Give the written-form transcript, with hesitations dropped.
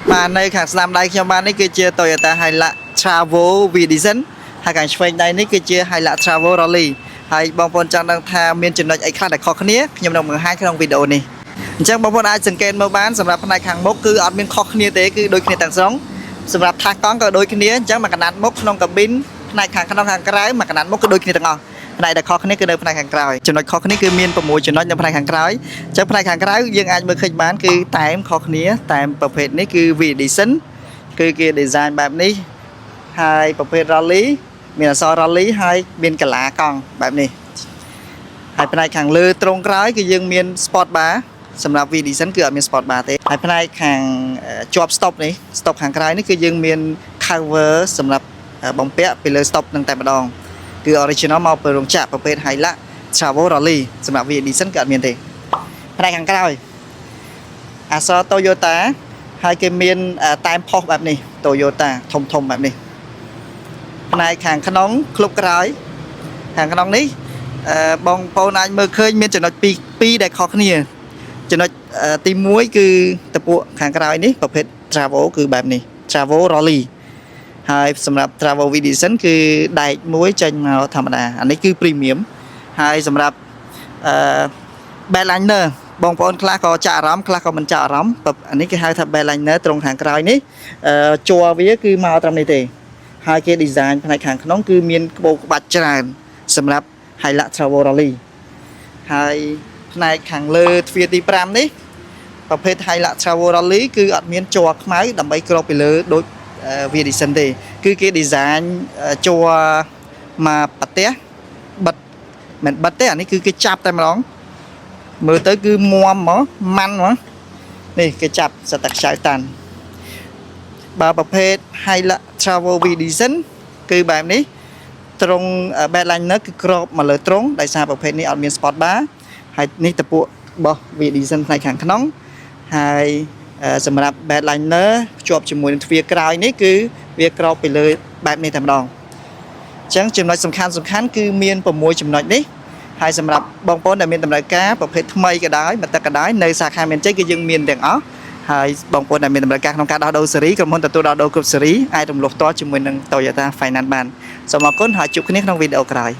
mà nơi khác làm đây cho bạn ấy cứ chia Toyota hay là Travel Vision hay càng xoay đây này cứ chia hay là Travel Rally hay bong bóng trang đang tham miền Trung Đông ấy khác là khó khăn nhé nhưng đồng hai trong video này chắc bong bóng ai dừng kênh mua bán sầmรับnày hàng mốc cứ admin khó khăn như thế cứ đôi khi tặng sống sầmรับthang con có đôi khi chắc mà cái nạn mốc trong cabin này hàng cái mà cái nạn mốc cứ đôi khi tặng này là khó khăn cứ nơi phần này hàng càyចំណុចខុសគ្នាគឺមាន6ចំណុចនៅផ្នែកខាងក្រោយចឹងផ្នែកខាងក្រៅយើងអាចមើលឃើញបានគឺតែមខុសគ្នាតែមប្រភេទនេះគឺ V-Edition គឺគេ design បែបនេះហើយប្រភេទ Rally មានអក្សរ Rally ហើយមានកលាកង់បែបនេះហើយផ្នែកខាងលើត្រង់ក្រោយគឺយើងមាន Sport Bar សម្រាប់ V-Edition គឺអត់មាន Sport Bar ទេហើយផ្នែកខាងជាប់ stop នេះ stop ខាងក្រោយនេះគឺយើងមាន cover សម្រាប់បំពាក់ពីលើ stop នឹងតែម្ដងគឺ original មកពីរោងចក្រប្រភេទ Hilux Travel Rally សម្រាប់ V-Edition ក៏អត់មានទេផ្នែកខាងក្រោយអក្សរ Toyota ហើយគេមានតែមផុសបែបនេះ Toyota ធំបែបនេះផ្នែកខាងក្នុងឃ្លុបក្រោយខាងក្នុងនេះបងប្អូនអាចមើលឃើញមានចំណុច2ដែលខុសគ្នាចំណុចទី1គឺតពួកខាងក្រោយនេះប្រភេទ Travel គឺបែបនេះ Travel Rally ហើយសម្រាប់ Travel Vision គឺដែកមួយចេញមកធម្មតាអានេះគឺ Premium ហើយសម្រាប់Bedliner បងប្អូនខ្លះក៏ចាក់អារម្មណ៍ខ្លះក៏មិនចាក់អារម្មណ៍អានេះគេហៅថា Bedliner ត្រង់ខាងក្រោយនេះជួរវាគឺមកត្រឹមនេះទេហើយគេ design ផ្នែកខាងក្នុងគឺមានក្បូរក្បាច់ច្រើនសម្រាប់ Hilux Travel Rally ហើយផ្នែកខាងលើទ្វារទី5នេះប្រភេទ Hilux Travel Rally គឺអត់មានជួរខ្មៅដើម្បីគ្របពីលើដូច V-Edition ទេគឺគេ design ជួរមកប្រទេសបិទមិនបិទទេអានេះគឺគេចាប់តែម្ដងមើលទៅគឺមាំហ្មងម៉ាន់ហ្មងនេះគេចាប់សត្វតែខ្ចៅតាន់បើប្រភេទ Hilux Travel V-Edition គឺបែបនេះត្រង់ Bedliner គឺគ្របមកលើត្រង់ដោយសារប្រភេទនេះអត់មាន Sport Bar ហើយនេះតពួករបស់ V-Edition ផ្នែកខាងក្នុងហើយសម្រាប់ Bedliner ភ្ជាប់ជាមួយនឹងទ្វារក្រោយនេះគឺវាក្របពីលើបែបនេះតែម្ដងអញ្ចឹងចំណុចសំខាន់គឺមាន6ចំណុចនេះហើយសម្រាប់បងប្អូនដែលមានតម្រូវការប្រភេទថ្មីក៏ដោយមកទឹកក៏ដោយនៅសាខាមានជ័យគឺយើងមានទាំងអស់ហើយបងប្អូនដែលមានតម្រូវការក្នុងការដោះដូរស៊េរីក្រុមហ៊ុនទទួលដោះដូរគ្រប់ស៊េរីអាចរំលោះតជាមួយនឹង Toyota Finance បានសូមអរគុណហើយជួបគ្នាក្នុងវីដេអូក្រោយ